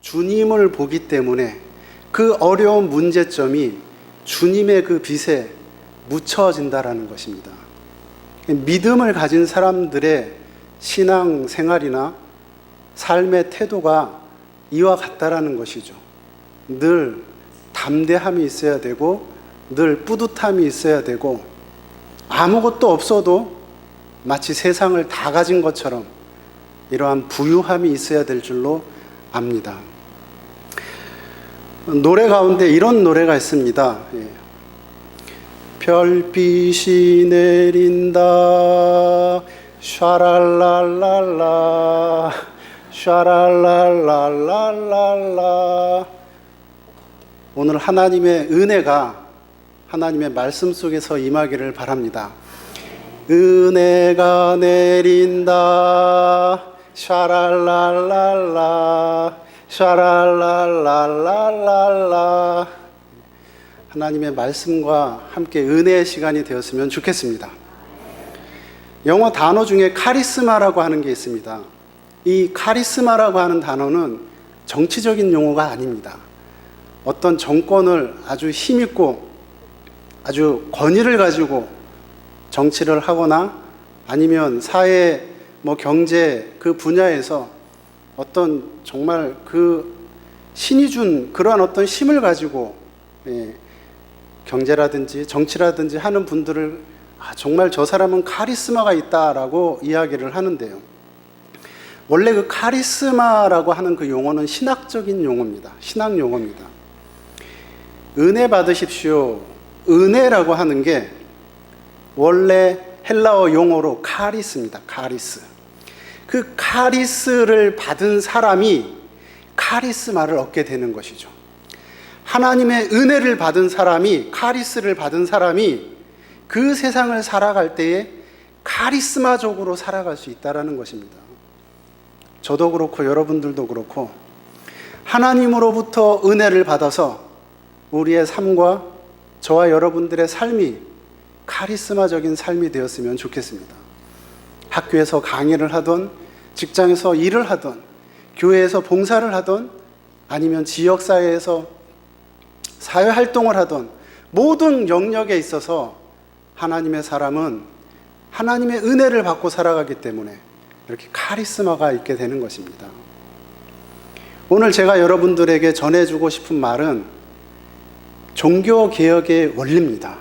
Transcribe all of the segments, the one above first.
주님을 보기 때문에 그 어려운 문제점이 주님의 그 빛에 묻혀진다라는 것입니다. 믿음을 가진 사람들의 신앙 생활이나 삶의 태도가 이와 같다라는 것이죠. 늘 담대함이 있어야 되고, 늘 뿌듯함이 있어야 되고, 아무것도 없어도 마치 세상을 다 가진 것처럼 이러한 부유함이 있어야 될 줄로 압니다. 노래 가운데 이런 노래가 있습니다. 별빛이 내린다 샤랄랄랄라 샤랄랄랄랄라. 오늘 하나님의 은혜가 하나님의 말씀 속에서 임하기를 바랍니다. 은혜가 내린다 샤랄랄랄라 샤랄랄랄랄라. 하나님의 말씀과 함께 은혜의 시간이 되었으면 좋겠습니다. 영어 단어 중에 카리스마라고 하는 게 있습니다. 이 카리스마라고 하는 단어는 정치적인 용어가 아닙니다. 어떤 정권을 아주 힘있고 아주 권위를 가지고 정치를 하거나 아니면 사회, 경제 그 분야에서 어떤 정말 그 신이 준 그러한 어떤 힘을 가지고 경제라든지 정치라든지 하는 분들을 정말 저 사람은 카리스마가 있다라고 이야기를 하는데요. 원래 그 카리스마라고 하는 그 용어는 신학적인 용어입니다. 신학 용어입니다. 은혜 받으십시오. 은혜라고 하는 게 원래 헬라어 용어로 카리스입니다. 카리스. 그 카리스를 받은 사람이 카리스마를 얻게 되는 것이죠. 하나님의 은혜를 받은 사람이, 카리스를 받은 사람이 그 세상을 살아갈 때에 카리스마적으로 살아갈 수 있다는 것입니다. 저도 그렇고 여러분들도 그렇고 하나님으로부터 은혜를 받아서 우리의 삶과 저와 여러분들의 삶이 카리스마적인 삶이 되었으면 좋겠습니다. 학교에서 강의를 하던, 직장에서 일을 하던, 교회에서 봉사를 하던, 아니면 지역사회에서 사회활동을 하던 모든 영역에 있어서 하나님의 사람은 하나님의 은혜를 받고 살아가기 때문에 이렇게 카리스마가 있게 되는 것입니다. 오늘 제가 여러분들에게 전해주고 싶은 말은 종교개혁의 원리입니다.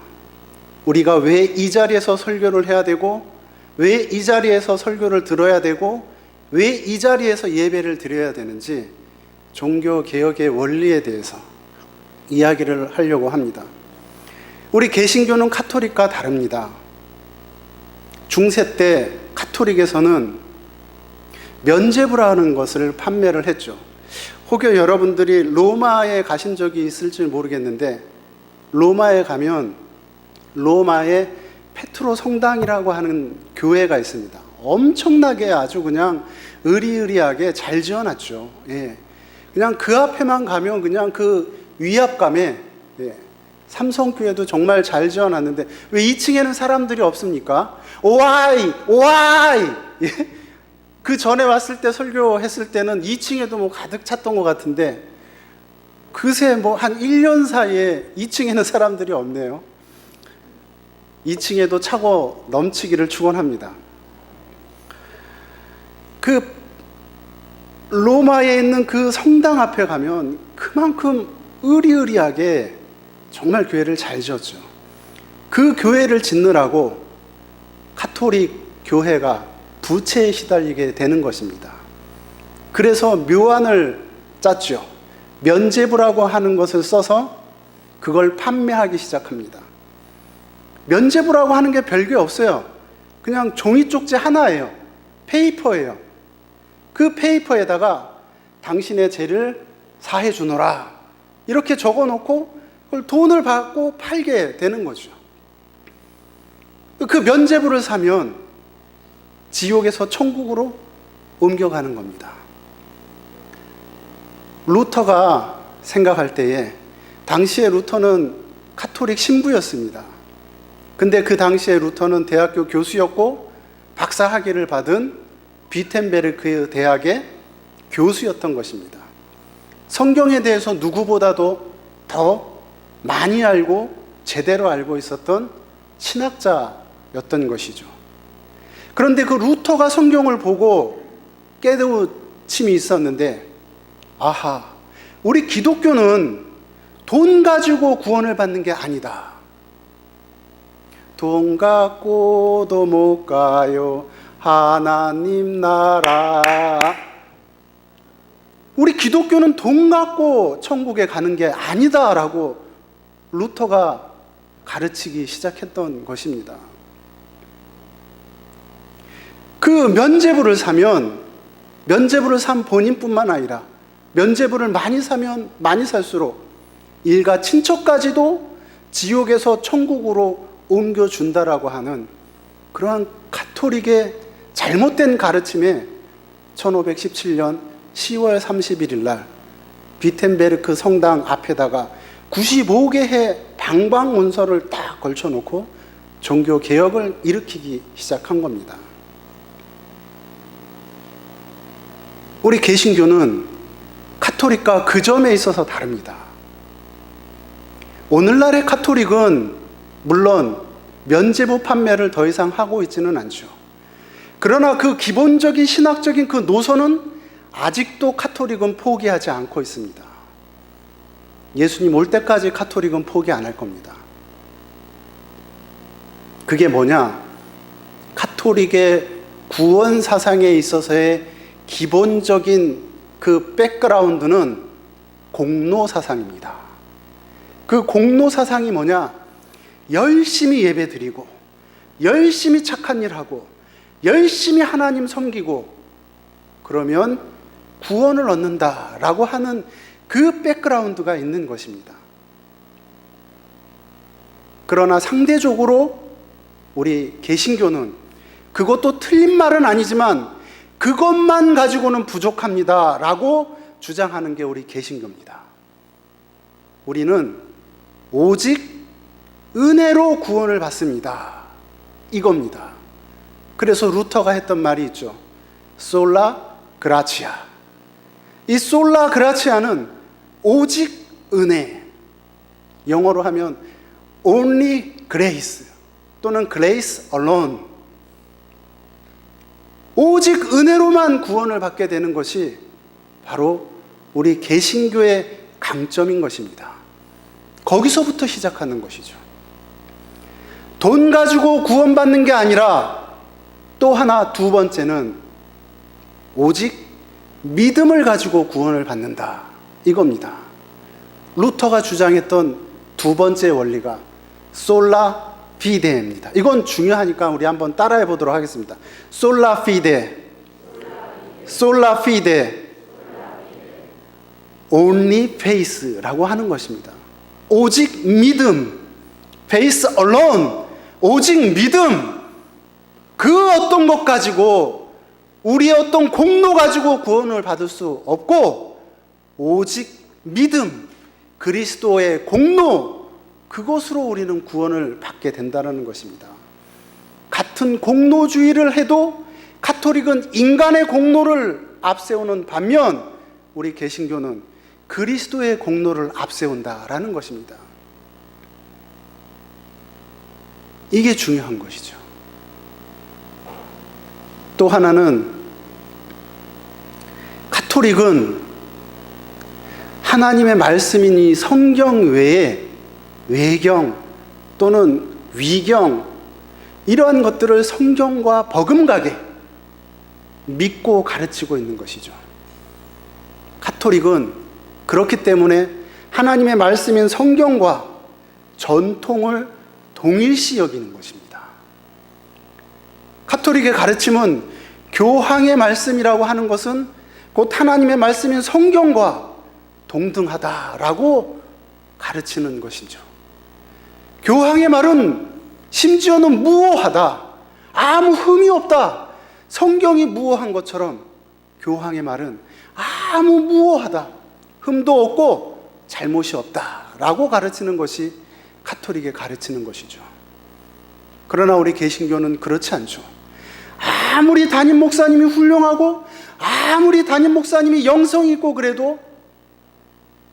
우리가 왜 이 자리에서 설교를 해야 되고, 왜 이 자리에서 설교를 들어야 되고, 왜 이 자리에서 예배를 드려야 되는지 종교개혁의 원리에 대해서 이야기를 하려고 합니다. 우리 개신교는 카톨릭과 다릅니다. 중세 때 카톨릭에서는 면죄부라는 것을 판매를 했죠. 혹여 여러분들이 로마에 가신 적이 있을지 모르겠는데, 로마에 가면 로마에 페트로 성당이라고 하는 교회가 있습니다. 엄청나게 아주 그냥 으리으리하게 잘 지어놨죠. 그냥 그 앞에만 가면 그냥 그 위압감에, 삼성교회도 정말 잘 지어놨는데 왜 2층에는 사람들이 없습니까? Why? 그 전에 왔을 때 설교했을 때는 2층에도 가득 찼던 것 같은데 그새 한 1년 사이에 2층에는 사람들이 없네요. 2층에도 차고 넘치기를 축원합니다. 그 로마에 있는 그 성당 앞에 가면 그만큼 으리으리하게 정말 교회를 잘 지었죠. 그 교회를 짓느라고 카톨릭 교회가 부채에 시달리게 되는 것입니다. 그래서 묘안을 짰죠. 면죄부라고 하는 것을 써서 그걸 판매하기 시작합니다. 면죄부라고 하는 게 별게 없어요. 그냥 종이 쪽지 하나예요. 페이퍼예요. 그 페이퍼에다가 당신의 죄를 사해 주노라 이렇게 적어놓고 그걸 돈을 받고 팔게 되는 거죠. 그 면죄부를 사면 지옥에서 천국으로 옮겨가는 겁니다. 루터가 생각할 때에 당시에 루터는 카톨릭 신부였습니다. 근데 그 당시에 루터는 대학교 교수였고 박사 학위를 받은 비텐베르크 대학의 교수였던 것입니다. 성경에 대해서 누구보다도 더 많이 알고 제대로 알고 있었던 신학자였던 것이죠. 그런데 그 루터가 성경을 보고 깨우침이 있었는데, 아하, 우리 기독교는 돈 가지고 구원을 받는 게 아니다. 돈 갖고도 못 가요, 하나님 나라. 우리 기독교는 돈 갖고 천국에 가는 게 아니다라고 루터가 가르치기 시작했던 것입니다. 그 면죄부를 사면, 면죄부를 산 본인뿐만 아니라 면죄부를 많이 사면 많이 살수록 일가 친척까지도 지옥에서 천국으로 옮겨준다라고 하는 그러한 가톨릭의 잘못된 가르침에 1517년 10월 31일 날 비텐베르크 성당 앞에다가 95개의 방방 문서를 딱 걸쳐놓고 종교 개혁을 일으키기 시작한 겁니다. 우리 개신교는 가톨릭과 그 점에 있어서 다릅니다. 오늘날의 가톨릭은 물론 면죄부 판매를 더 이상 하고 있지는 않죠. 그러나 그 기본적인 신학적인 그 노선은 아직도 가톨릭은 포기하지 않고 있습니다. 예수님 올 때까지 가톨릭은 포기 안 할 겁니다. 그게 뭐냐? 가톨릭의 구원 사상에 있어서의 기본적인 그 백그라운드는 공로 사상입니다. 그 공로 사상이 뭐냐? 열심히 예배 드리고, 열심히 착한 일 하고, 열심히 하나님 섬기고, 그러면 구원을 얻는다라고 하는 그 백그라운드가 있는 것입니다. 그러나 상대적으로 우리 개신교는, 그것도 틀린 말은 아니지만 그것만 가지고는 부족합니다 라고 주장하는 게 우리 개신교입니다. 우리는 오직 은혜로 구원을 받습니다, 이겁니다. 그래서 루터가 했던 말이 있죠. 솔라 그라치아. 이 솔라 그라치아는 오직 은혜, 영어로 하면 only grace 또는 grace alone, 오직 은혜로만 구원을 받게 되는 것이 바로 우리 개신교의 강점인 것입니다. 거기서부터 시작하는 것이죠. 돈 가지고 구원받는 게 아니라 또 하나, 두 번째는 오직 믿음을 가지고 구원을 받는다, 이겁니다. 루터가 주장했던 두 번째 원리가 솔라 피데입니다. 이건 중요하니까 우리 한번 따라해 보도록 하겠습니다. 솔라 피데, 솔라 피데, only faith라고 하는 것입니다. 오직 믿음, faith alone, 오직 믿음, 그 어떤 것 가지고, 우리의 어떤 공로 가지고 구원을 받을 수 없고, 오직 믿음, 그리스도의 공로, 그것으로 우리는 구원을 받게 된다는 것입니다. 같은 공로주의를 해도 가톨릭은 인간의 공로를 앞세우는 반면 우리 개신교는 그리스도의 공로를 앞세운다라는 것입니다. 이게 중요한 것이죠. 또 하나는 가톨릭은 하나님의 말씀이니 성경 외에 외경 또는 위경, 이러한 것들을 성경과 버금가게 믿고 가르치고 있는 것이죠. 가톨릭은 그렇기 때문에 하나님의 말씀인 성경과 전통을 동일시 여기는 것입니다. 가톨릭의 가르침은 교황의 말씀이라고 하는 것은 곧 하나님의 말씀인 성경과 동등하다라고 가르치는 것이죠. 교황의 말은 심지어는 무오하다, 아무 흠이 없다, 성경이 무오한 것처럼 교황의 말은 아무 무오하다, 흠도 없고 잘못이 없다라고 가르치는 것이 가톨릭의 가르치는 것이죠. 그러나 우리 개신교는 그렇지 않죠. 아무리 담임 목사님이 훌륭하고 아무리 담임 목사님이 영성이 있고 그래도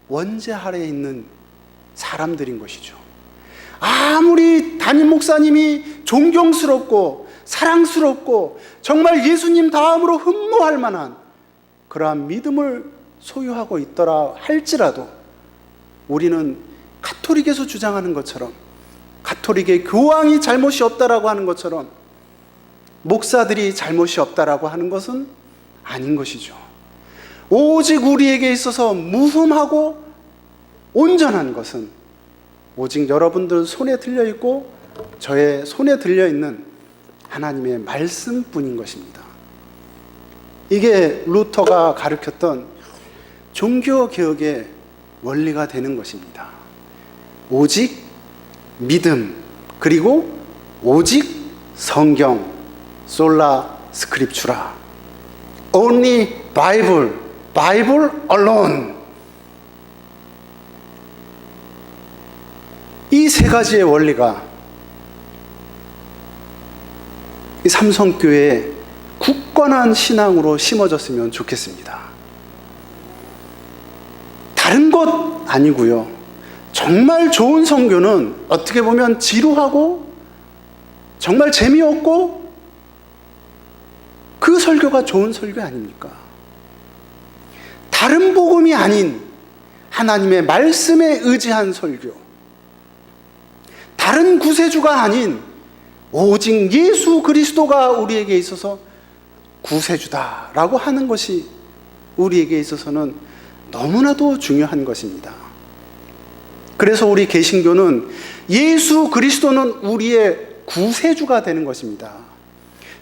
원죄 아래에 있는 사람들인 것이죠. 아무리 담임 목사님이 존경스럽고 사랑스럽고 정말 예수님 다음으로 흠모할 만한 그러한 믿음을 소유하고 있더라 할지라도 우리는 가톨릭에서 주장하는 것처럼, 가톨릭의 교황이 잘못이 없다라고 하는 것처럼 목사들이 잘못이 없다라고 하는 것은 아닌 것이죠. 오직 우리에게 있어서 무흠하고 온전한 것은 오직 여러분들 손에 들려있고 저의 손에 들려있는 하나님의 말씀뿐인 것입니다. 이게 루터가 가르쳤던 종교개혁의 원리가 되는 것입니다. 오직 믿음, 그리고 오직 성경, 솔라 스크립추라, only Bible, Bible alone. 이 세 가지의 원리가 이 삼성교회에 굳건한 신앙으로 심어졌으면 좋겠습니다. 다른 것 아니고요. 정말 좋은 선교는 어떻게 보면 지루하고 정말 재미없고 그 설교가 좋은 설교 아닙니까? 다른 복음이 아닌 하나님의 말씀에 의지한 설교, 다른 구세주가 아닌 오직 예수 그리스도가 우리에게 있어서 구세주다라고 하는 것이 우리에게 있어서는 너무나도 중요한 것입니다. 그래서 우리 개신교는 예수 그리스도는 우리의 구세주가 되는 것입니다.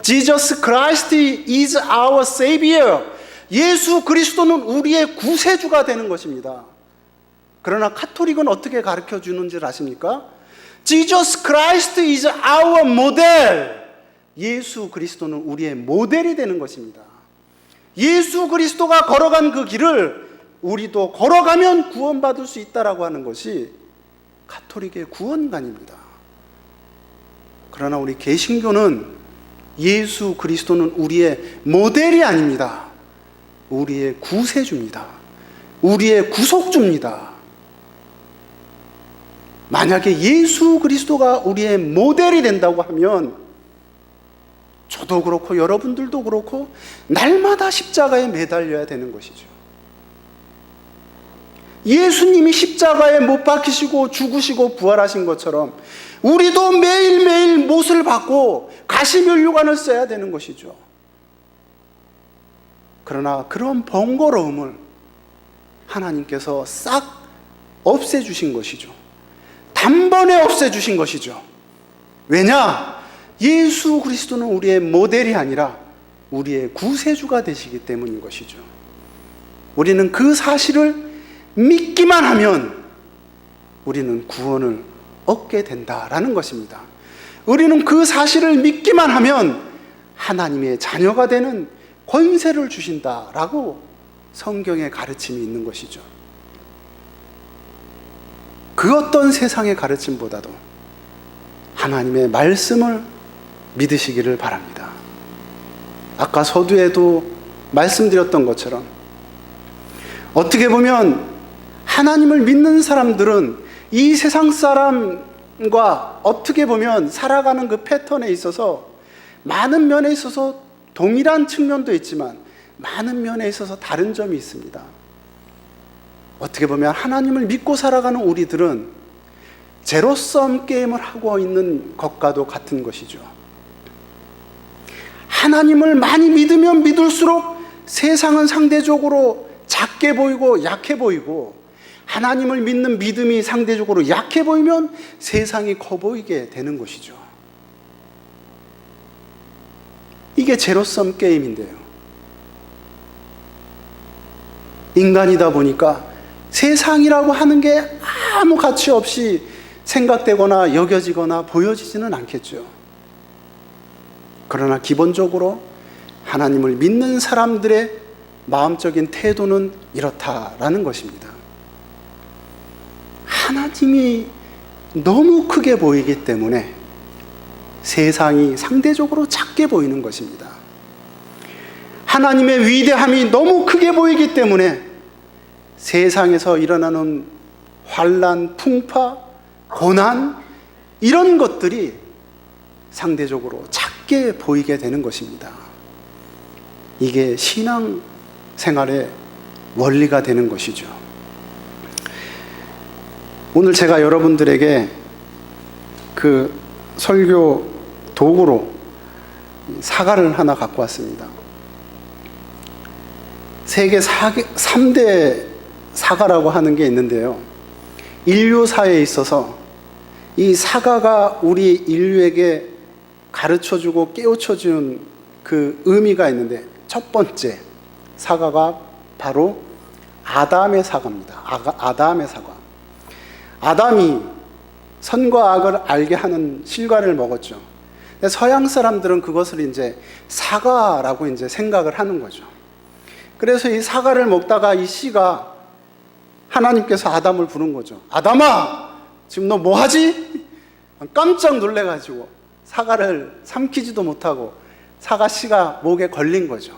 Jesus Christ is our Savior. 예수 그리스도는 우리의 구세주가 되는 것입니다. 그러나 카톨릭은 어떻게 가르쳐 주는지 아십니까? Jesus Christ is our model. 예수 그리스도는 우리의 모델이 되는 것입니다. 예수 그리스도가 걸어간 그 길을 우리도 걸어가면 구원받을 수 있다라고 하는 것이 가톨릭의 구원관입니다. 그러나 우리 개신교는 예수 그리스도는 우리의 모델이 아닙니다. 우리의 구세주입니다. 우리의 구속주입니다. 만약에 예수 그리스도가 우리의 모델이 된다고 하면 저도 그렇고 여러분들도 그렇고 날마다 십자가에 매달려야 되는 것이죠. 예수님이 십자가에 못 박히시고 죽으시고 부활하신 것처럼 우리도 매일매일 못을 받고 가시면류관을 써야 되는 것이죠. 그러나 그런 번거로움을 하나님께서 싹 없애주신 것이죠. 단번에 없애주신 것이죠. 왜냐? 예수 그리스도는 우리의 모델이 아니라 우리의 구세주가 되시기 때문인 것이죠. 우리는 그 사실을 믿기만 하면 우리는 구원을 얻게 된다라는 것입니다. 우리는 그 사실을 믿기만 하면 하나님의 자녀가 되는 권세를 주신다라고 성경의 가르침이 있는 것이죠. 그 어떤 세상의 가르침보다도 하나님의 말씀을 믿으시기를 바랍니다. 아까 서두에도 말씀드렸던 것처럼 어떻게 보면 하나님을 믿는 사람들은 이 세상 사람과 어떻게 보면 살아가는 그 패턴에 있어서 많은 면에 있어서 동일한 측면도 있지만 많은 면에 있어서 다른 점이 있습니다. 어떻게 보면 하나님을 믿고 살아가는 우리들은 제로섬 게임을 하고 있는 것과도 같은 것이죠. 하나님을 많이 믿으면 믿을수록 세상은 상대적으로 작게 보이고 약해 보이고, 하나님을 믿는 믿음이 상대적으로 약해 보이면 세상이 커 보이게 되는 것이죠. 이게 제로섬 게임인데요. 인간이다 보니까 세상이라고 하는 게 아무 가치 없이 생각되거나 여겨지거나 보여지지는 않겠죠. 그러나 기본적으로 하나님을 믿는 사람들의 마음적인 태도는 이렇다라는 것입니다. 하나님이 너무 크게 보이기 때문에 세상이 상대적으로 작게 보이는 것입니다. 하나님의 위대함이 너무 크게 보이기 때문에 세상에서 일어나는 환난, 풍파, 고난 이런 것들이 상대적으로 작게 보이게 되는 것입니다. 이게 신앙 생활의 원리가 되는 것이죠. 오늘 제가 여러분들에게 그 설교 도구로 사과를 하나 갖고 왔습니다. 세계 3대 사과라고 하는 게 있는데요. 인류사에 있어서 이 사과가 우리 인류에게 가르쳐주고 깨우쳐준 그 의미가 있는데, 첫 번째 사과가 바로 아담의 사과입니다. 아담의 사과. 아담이 선과 악을 알게 하는 실과를 먹었죠. 서양 사람들은 그것을 이제 사과라고 이제 생각을 하는 거죠. 그래서 이 사과를 먹다가 이 씨가, 하나님께서 아담을 부른 거죠. 아담아, 지금 너 뭐 하지? 깜짝 놀래가지고 사과를 삼키지도 못하고 사과 씨가 목에 걸린 거죠.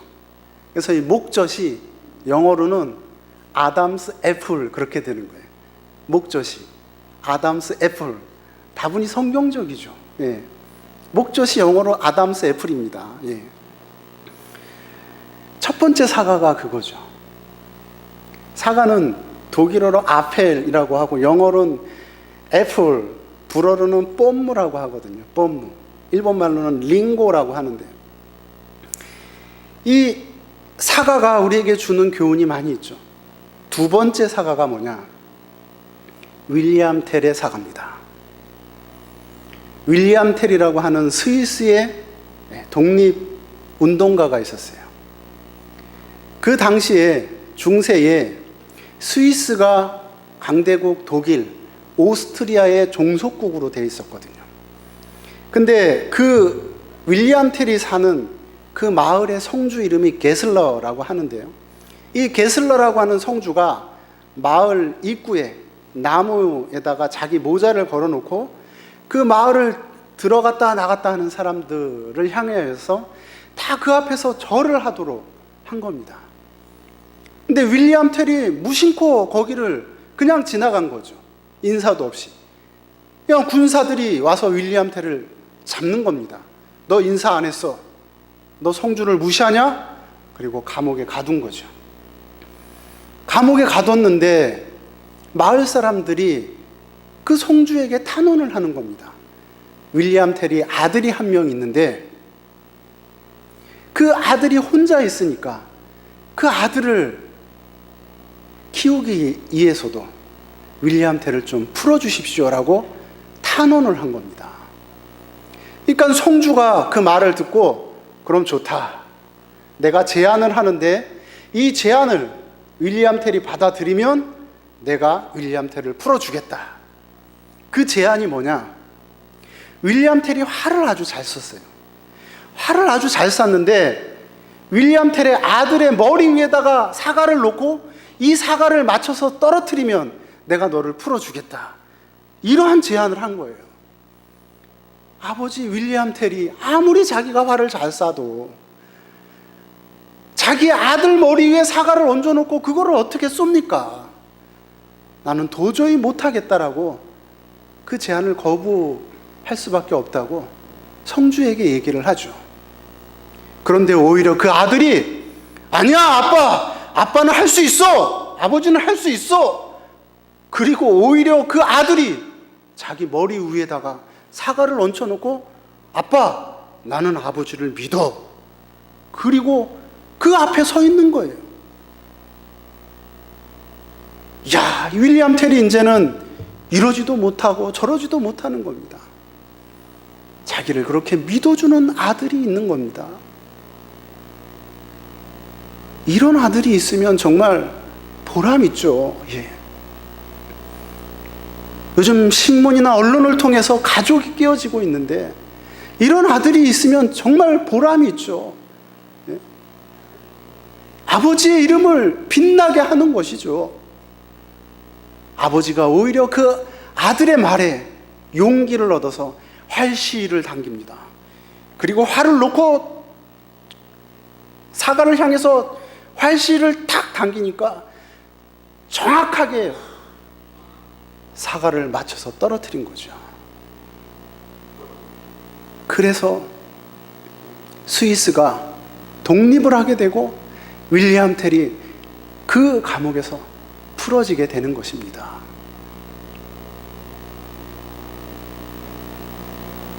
그래서 이 목젖이 영어로는 아담스 애플, 그렇게 되는 거예요. 목젖이 아담스 애플. 다분히 성경적이죠. 예. 목젖이 영어로 아담스 애플입니다. 예. 첫 번째 사과가 그거죠. 사과는 독일어로 아펠이라고 하고 영어로는 애플, 불어로는 뽐무라고 하거든요. 뽐무. 일본말로는 링고라고 하는데요. 이 사과가 우리에게 주는 교훈이 많이 있죠. 두 번째 사과가 뭐냐? 윌리엄 텔의 사과입니다. 윌리엄 텔이라고 하는 스위스의 독립운동가가 있었어요. 그 당시에 중세에 스위스가 강대국 독일, 오스트리아의 종속국으로 되어 있었거든요. 근데 그 윌리엄 텔이 사는 그 마을의 성주 이름이 게슬러라고 하는데요. 이 게슬러라고 하는 성주가 마을 입구에 나무에다가 자기 모자를 걸어놓고 그 마을을 들어갔다 나갔다 하는 사람들을 향하여서 다 그 앞에서 절을 하도록 한 겁니다. 근데 윌리엄 텔이 무심코 거기를 그냥 지나간 거죠. 인사도 없이. 그냥 군사들이 와서 윌리엄 텔을 잡는 겁니다. 너 인사 안 했어? 너 성주를 무시하냐? 그리고 감옥에 가둔 거죠. 감옥에 가뒀는데 마을 사람들이 그 성주에게 탄원을 하는 겁니다. 윌리엄 텔이 아들이 한 명 있는데 그 아들이 혼자 있으니까 그 아들을 키우기 위해서도 윌리엄 텔을 좀 풀어주십시오라고 탄원을 한 겁니다. 그러니까 성주가 그 말을 듣고 그럼 좋다. 내가 제안을 하는데 이 제안을 윌리엄 텔이 받아들이면 내가 윌리엄 텔을 풀어주겠다. 그 제안이 뭐냐? 윌리엄 텔이 활을 아주 잘 썼어요. 활을 아주 잘 쐈는데 윌리엄 텔의 아들의 머리 위에다가 사과를 놓고 이 사과를 맞춰서 떨어뜨리면 내가 너를 풀어주겠다. 이러한 제안을 한 거예요. 아버지 윌리엄 텔이 아무리 자기가 활을 잘 쏴도 자기 아들 머리 위에 사과를 얹어놓고 그거를 어떻게 쏩니까? 나는 도저히 못하겠다라고 그 제안을 거부할 수밖에 없다고 성주에게 얘기를 하죠. 그런데 오히려 그 아들이 아니야 아빠는 할 수 있어. 아버지는 할 수 있어. 그리고 오히려 그 아들이 자기 머리 위에다가 사과를 얹혀놓고 아빠 나는 아버지를 믿어. 그리고 그 앞에 서 있는 거예요. 야, 윌리엄 텔이 이제는 이러지도 못하고 저러지도 못하는 겁니다. 자기를 그렇게 믿어주는 아들이 있는 겁니다. 이런 아들이 있으면 정말 보람 있죠. 예. 요즘 신문이나 언론을 통해서 가족이 깨어지고 있는데 이런 아들이 있으면 정말 보람이 있죠. 예. 아버지의 이름을 빛나게 하는 것이죠. 아버지가 오히려 그 아들의 말에 용기를 얻어서 활시를 당깁니다. 그리고 활을 놓고 사과를 향해서 활시를 탁 당기니까 정확하게 사과를 맞춰서 떨어뜨린 거죠. 그래서 스위스가 독립을 하게 되고 윌리엄 텔이 그 감옥에서 풀어지게 되는 것입니다.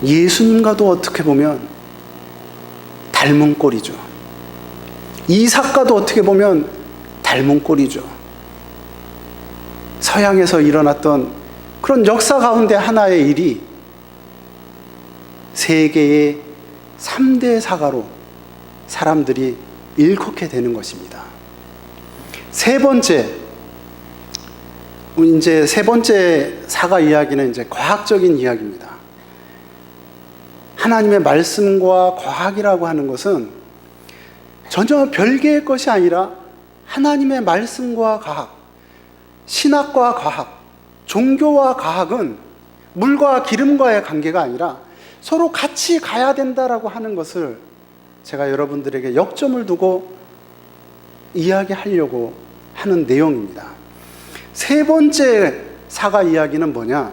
예수님과도 어떻게 보면 닮은 꼴이죠. 이삭과도 어떻게 보면 닮은 꼴이죠. 서양에서 일어났던 그런 역사 가운데 하나의 일이 세계의 3대 사가로 사람들이 일컫게 되는 것입니다. 세 번째 사가 이야기는 이제 과학적인 이야기입니다. 하나님의 말씀과 과학이라고 하는 것은 전혀 별개의 것이 아니라 하나님의 말씀과 과학, 신학과 과학, 종교와 과학은 물과 기름과의 관계가 아니라 서로 같이 가야 된다라고 하는 것을 제가 여러분들에게 역점을 두고 이야기하려고 하는 내용입니다. 세 번째 사가 이야기는 뭐냐?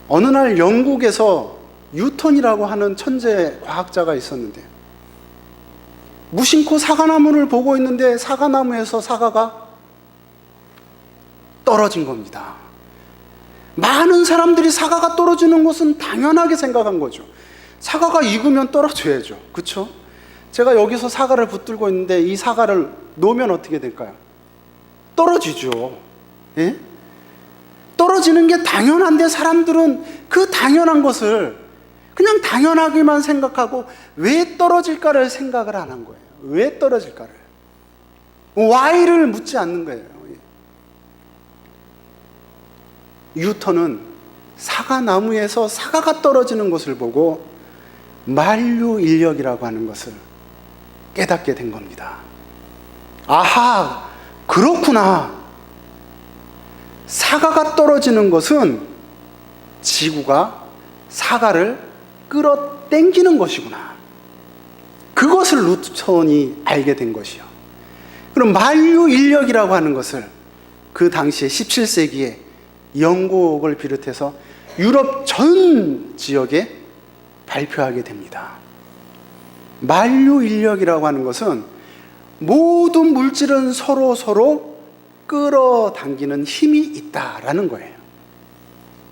어느 날 영국에서 뉴턴이라고 하는 천재 과학자가 있었는데 무심코 사과나무를 보고 있는데 사과나무에서 사과가 떨어진 겁니다. 많은 사람들이 사과가 떨어지는 것은 당연하게 생각한 거죠. 사과가 익으면 떨어져야죠. 그렇죠? 제가 여기서 사과를 붙들고 있는데 이 사과를 놓으면 어떻게 될까요? 떨어지죠. 예? 떨어지는 게 당연한데 사람들은 그 당연한 것을 그냥 당연하게만 생각하고 왜 떨어질까를 생각을 안 한 거예요. 왜 떨어질까를. Why를 묻지 않는 거예요. 뉴턴은 사과나무에서 사과가 떨어지는 것을 보고 만류인력이라고 하는 것을 깨닫게 된 겁니다. 아하, 그렇구나. 사과가 떨어지는 것은 지구가 사과를 끌어당기는 것이구나. 그것을 뉴턴이 알게 된 것이요. 그럼 만류인력이라고 하는 것을 그 당시에 17세기에 영국을 비롯해서 유럽 전 지역에 발표하게 됩니다. 만류인력이라고 하는 것은 모든 물질은 서로 끌어당기는 힘이 있다라는 거예요.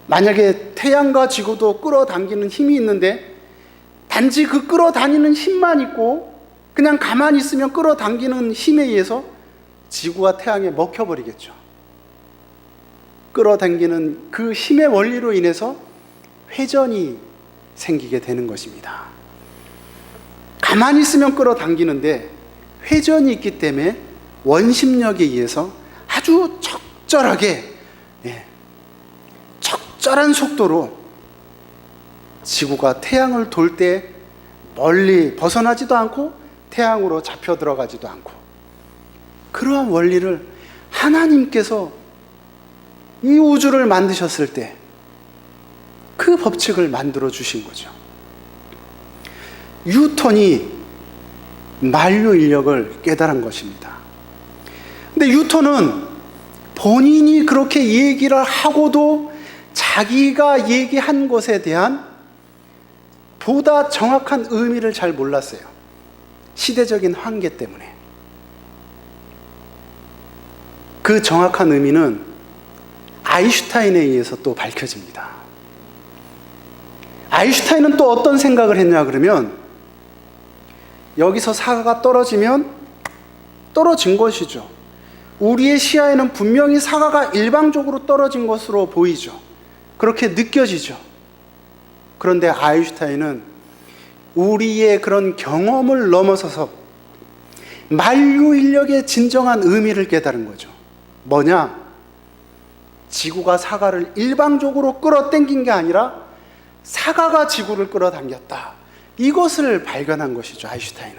만약에 태양과 지구도 끌어당기는 힘이 있는데 단지 그 끌어다니는 힘만 있고 그냥 가만히 있으면 끌어당기는 힘에 의해서 지구가 태양에 먹혀버리겠죠. 끌어당기는 그 힘의 원리로 인해서 회전이 생기게 되는 것입니다. 가만히 있으면 끌어당기는데 회전이 있기 때문에 원심력에 의해서 아주 적절하게 적절한 속도로 지구가 태양을 돌 때 멀리 벗어나지도 않고 태양으로 잡혀 들어가지도 않고 그러한 원리를 하나님께서 이 우주를 만드셨을 때 그 법칙을 만들어 주신 거죠. 뉴턴이 만류인력을 깨달은 것입니다. 근데 뉴턴은 본인이 그렇게 얘기를 하고도 자기가 얘기한 것에 대한 보다 정확한 의미를 잘 몰랐어요. 시대적인 한계 때문에. 그 정확한 의미는 아인슈타인에 의해서 또 밝혀집니다. 아인슈타인은 또 어떤 생각을 했냐 그러면 여기서 사과가 떨어지면 떨어진 것이죠. 우리의 시야에는 분명히 사과가 일방적으로 떨어진 것으로 보이죠. 그렇게 느껴지죠. 그런데 아인슈타인은 우리의 그런 경험을 넘어서서 만류인력의 진정한 의미를 깨달은 거죠. 뭐냐? 지구가 사과를 일방적으로 끌어당긴 게 아니라 사과가 지구를 끌어당겼다. 이것을 발견한 것이죠, 아인슈타인은.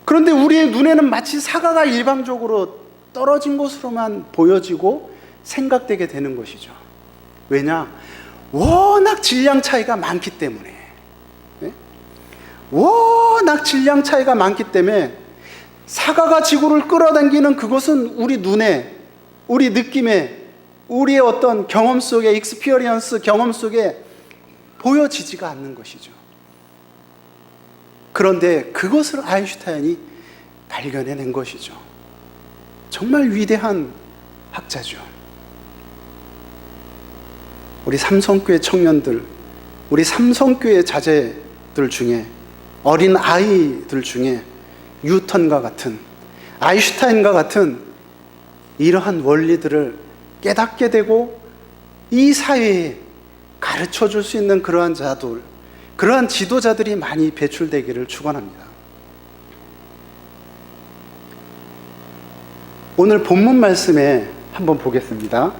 그런데 우리의 눈에는 마치 사과가 일방적으로 떨어진 것으로만 보여지고 생각되게 되는 것이죠. 왜냐? 워낙 질량 차이가 많기 때문에. 워낙 질량 차이가 많기 때문에 사과가 지구를 끌어당기는 그것은 우리 눈에, 우리 느낌에, 우리의 어떤 경험 속에, 익스피리언스 경험 속에 보여지지가 않는 것이죠. 그런데 그것을 아인슈타인이 발견해낸 것이죠. 정말 위대한 학자죠. 우리 삼성교회 청년들, 우리 삼성교회 자제들 중에, 어린 아이들 중에 뉴턴과 같은, 아인슈타인과 같은 이러한 원리들을 깨닫게 되고 이 사회에 가르쳐 줄 수 있는 그러한 자들, 그러한 지도자들이 많이 배출되기를 축원합니다. 오늘 본문 말씀에 한번 보겠습니다.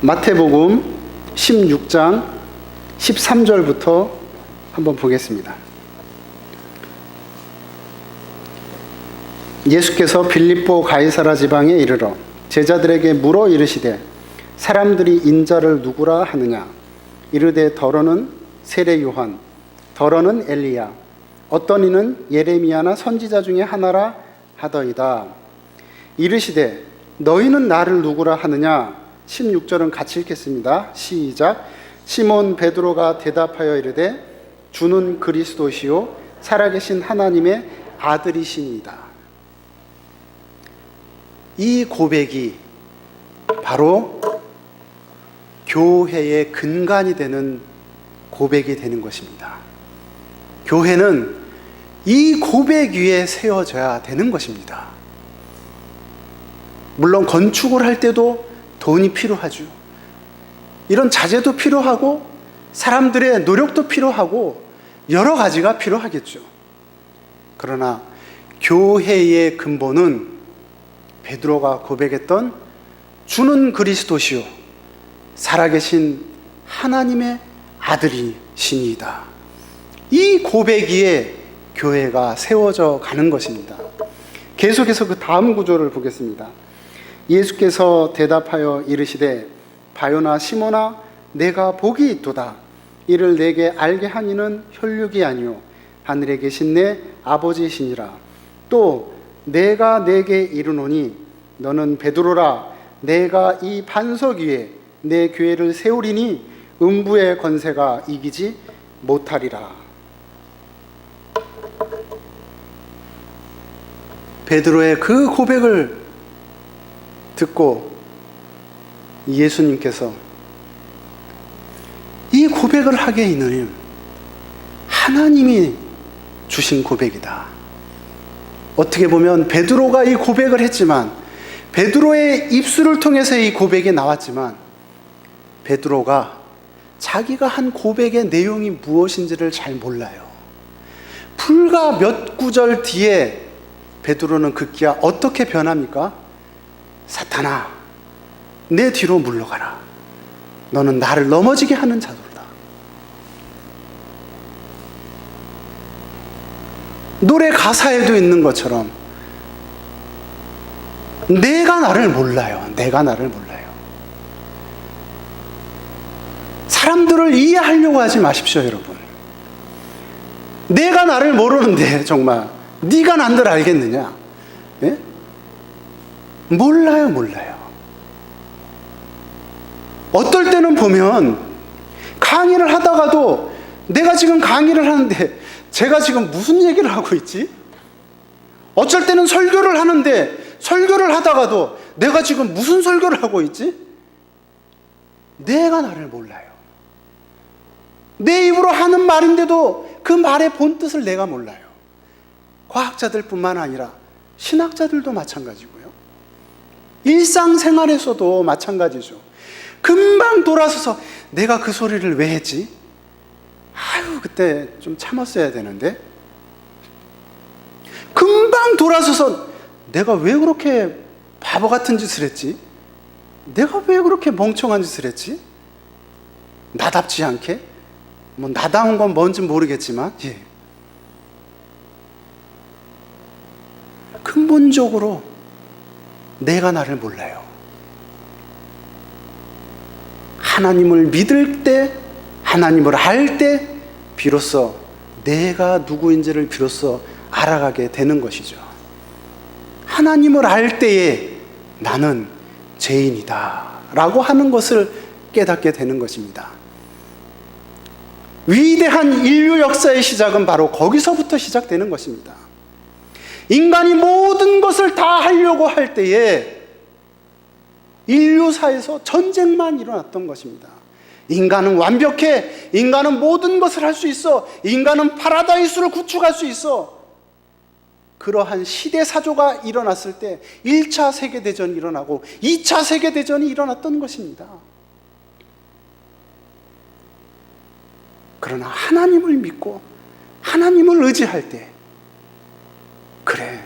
마태복음 16장 13절부터 한번 보겠습니다. 예수께서 빌립보 가이사라 지방에 이르러 제자들에게 물어 이르시되 사람들이 인자를 누구라 하느냐? 이르되 더러는 세례 요한, 더러는 엘리야, 어떤 이는 예레미야나 선지자 중에 하나라 하더이다. 이르시되 너희는 나를 누구라 하느냐? 16절은 같이 읽겠습니다. 시작. 시몬 베드로가 대답하여 이르되 주는 그리스도시요 살아계신 하나님의 아들이시니이다. 이 고백이 바로 교회의 근간이 되는 고백이 되는 것입니다. 교회는 이 고백 위에 세워져야 되는 것입니다. 물론 건축을 할 때도 돈이 필요하죠. 이런 자재도 필요하고 사람들의 노력도 필요하고 여러 가지가 필요하겠죠. 그러나 교회의 근본은 베드로가 고백했던 주는 그리스도시요 살아계신 하나님의 아들이시니이다. 이 고백 위에 교회가 세워져 가는 것입니다. 계속해서 그 다음 구절을 보겠습니다. 예수께서 대답하여 이르시되 바요나 시몬아 내가 복이 있도다. 이를 내게 알게 한 이는 혈육이 아니요 하늘에 계신 내 아버지시니라. 또 내가 내게 이르노니 너는 베드로라. 내가 이 반석 위에 내 교회를 세우리니 음부의 권세가 이기지 못하리라. 베드로의 그 고백을 듣고 예수님께서 이 고백을 하게 있는 하나님이 주신 고백이다. 어떻게 보면 베드로가 이 고백을 했지만, 베드로의 입술을 통해서 이 고백이 나왔지만, 베드로가 자기가 한 고백의 내용이 무엇인지를 잘 몰라요. 불과 몇 구절 뒤에 베드로는 급기야 어떻게 변합니까? 사탄아, 내 뒤로 물러가라. 너는 나를 넘어지게 하는 자들이다. 노래 가사에도 있는 것처럼 내가 나를 몰라요. 내가 나를 몰라요. 사람들을 이해하려고 하지 마십시오, 여러분. 내가 나를 모르는데 정말 네가 난들 알겠느냐? 예? 몰라요. 어떨 때는 보면 강의를 하다가도 내가 지금 강의를 하는데 제가 지금 무슨 얘기를 하고 있지? 어쩔 때는 설교를 하는데 설교를 하다가도 내가 지금 무슨 설교를 하고 있지? 내가 나를 몰라요. 내 입으로 하는 말인데도 그 말의 본뜻을 내가 몰라요. 과학자들뿐만 아니라 신학자들도 마찬가지고요. 일상생활에서도 마찬가지죠. 금방 돌아서서 내가 그 소리를 왜 했지? 아유, 그때 좀 참았어야 되는데. 금방 돌아서서 내가 왜 그렇게 바보 같은 짓을 했지? 내가 왜 그렇게 멍청한 짓을 했지? 나답지 않게? 뭐 나다운 건 뭔지 모르겠지만, 예. 근본적으로 내가 나를 몰라요. 하나님을 믿을 때, 하나님을 알 때 비로소 내가 누구인지를 비로소 알아가게 되는 것이죠. 하나님을 알 때에 나는 죄인이다 라고 하는 것을 깨닫게 되는 것입니다. 위대한 인류 역사의 시작은 바로 거기서부터 시작되는 것입니다. 인간이 모든 것을 다 하려고 할 때에 인류사에서 전쟁만 일어났던 것입니다. 인간은 완벽해, 인간은 모든 것을 할 수 있어, 인간은 파라다이스를 구축할 수 있어. 그러한 시대사조가 일어났을 때 1차 세계대전이 일어나고 2차 세계대전이 일어났던 것입니다. 그러나 하나님을 믿고 하나님을 의지할 때, 그래,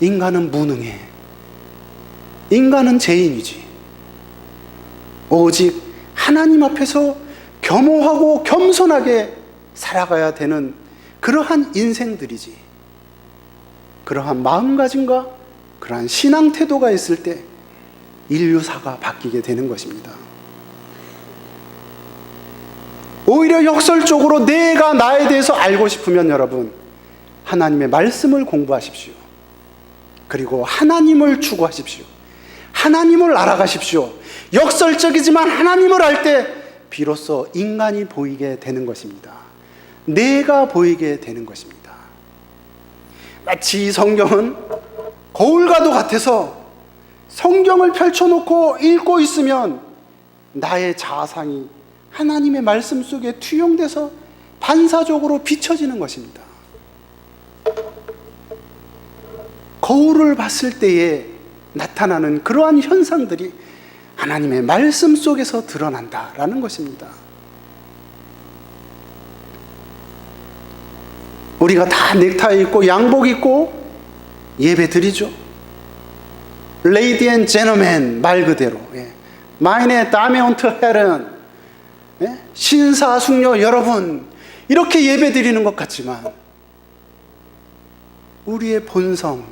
인간은 무능해, 인간은 죄인이지, 오직 하나님 앞에서 겸허하고 겸손하게 살아가야 되는 그러한 인생들이지, 그러한 마음가짐과 그러한 신앙 태도가 있을 때 인류사가 바뀌게 되는 것입니다. 오히려 역설적으로 내가 나에 대해서 알고 싶으면 여러분, 하나님의 말씀을 공부하십시오. 그리고 하나님을 추구하십시오. 하나님을 알아가십시오. 역설적이지만 하나님을 알 때 비로소 인간이 보이게 되는 것입니다. 내가 보이게 되는 것입니다. 마치 성경은 거울과도 같아서 성경을 펼쳐놓고 읽고 있으면 나의 자아상이 하나님의 말씀 속에 투영돼서 반사적으로 비춰지는 것입니다. 거울을 봤을 때에 나타나는 그러한 현상들이 하나님의 말씀 속에서 드러난다라는 것입니다. 우리가 다 넥타이 입고 양복 입고 예배 드리죠. 레이디 앤 제너맨 말 그대로, 마이네 다메 온트 헤른, 신사숙녀 여러분, 이렇게 예배 드리는 것 같지만 우리의 본성,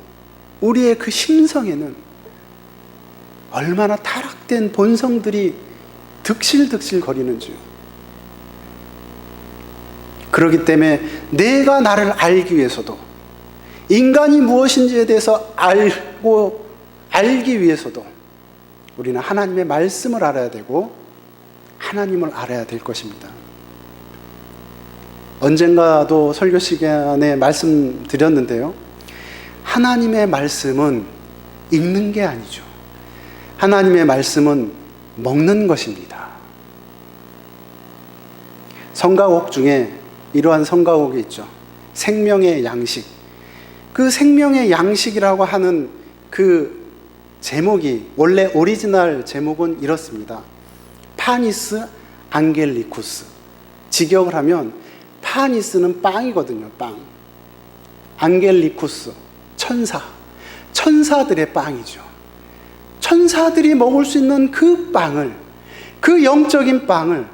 우리의 그 심성에는 얼마나 타락된 본성들이 득실득실 거리는지요. 그렇기 때문에 내가 나를 알기 위해서도, 인간이 무엇인지에 대해서 알기 위해서도 우리는 하나님의 말씀을 알아야 되고 하나님을 알아야 될 것입니다. 언젠가도 설교 시간에 말씀드렸는데요, 하나님의 말씀은 읽는 게 아니죠. 하나님의 말씀은 먹는 것입니다. 성가곡 중에 이러한 성가곡이 있죠. 생명의 양식. 그 생명의 양식이라고 하는 그 제목이, 원래 오리지널 제목은 이렇습니다. 파니스 앙겔리쿠스. 직역을 하면 파니스는 빵이거든요. 빵. 앙겔리쿠스, 천사. 천사들의 빵이죠. 천사들이 먹을 수 있는 그 빵을, 그 영적인 빵을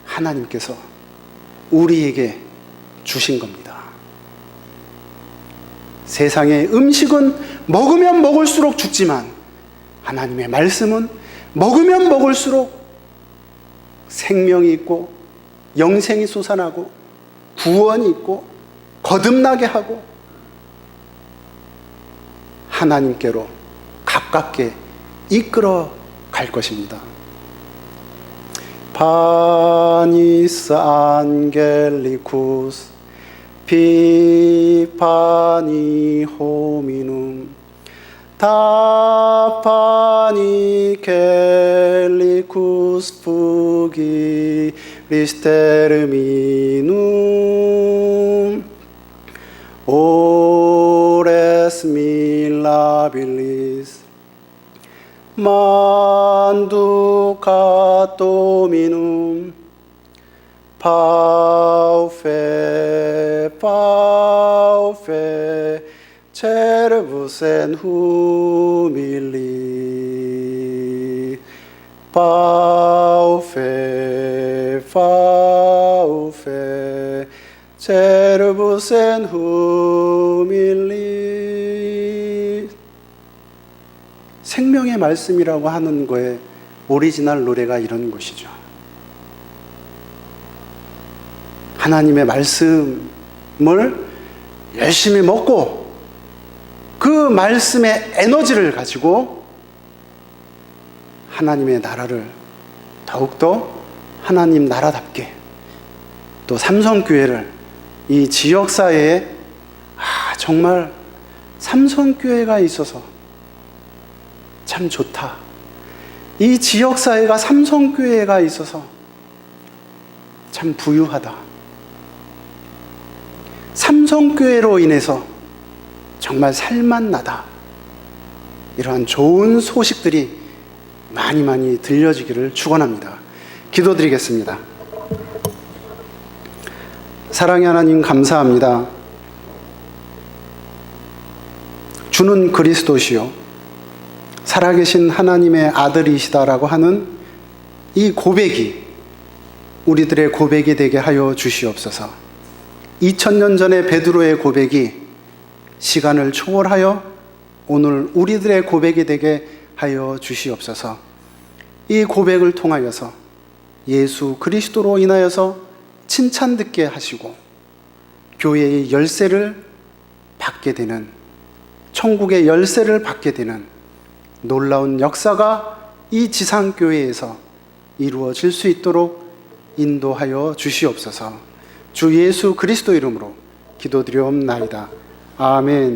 하나님께서 우리에게 주신 겁니다. 세상의 음식은 먹으면 먹을수록 죽지만 하나님의 말씀은 먹으면 먹을수록 생명이 있고 영생이 솟아나고 구원이 있고 거듭나게 하고 하나님께로 가깝게 이끌어 갈 것입니다. 파니스 안겔리쿠스 피파니 호미눔 타파니 켈리쿠스 푸기 리스테르미눔 오레스 밀라빌리스 만두카토미눔 파우페 체르부센 후밀리 파우페 체르부센 후밀리. 생명의 말씀이라고 하는 거에 오리지널 노래가 이런 것이죠. 하나님의 말씀을 열심히 먹고 그 말씀의 에너지를 가지고 하나님의 나라를 더욱더 하나님 나라답게, 또 삼성교회를 이 지역사회에 정말 삼성교회가 있어서 참 좋다, 이 지역사회가 삼성교회가 있어서 참 부유하다, 삼성교회로 인해서 정말 살맛나다, 이러한 좋은 소식들이 많이 들려지기를 축원합니다. 기도드리겠습니다. 사랑의 하나님, 감사합니다. 주는 그리스도시요 살아계신 하나님의 아들이시다라고 하는 이 고백이 우리들의 고백이 되게 하여 주시옵소서. 2000년 전의 베드로의 고백이 시간을 초월하여 오늘 우리들의 고백이 되게 하여 주시옵소서. 이 고백을 통하여서 예수 그리스도로 인하여서 칭찬 듣게 하시고 교회의 열쇠를 받게 되는, 천국의 열쇠를 받게 되는 놀라운 역사가 이 지상교회에서 이루어질 수 있도록 인도하여 주시옵소서. 주 예수 그리스도 이름으로 기도드리옵나이다. 아멘.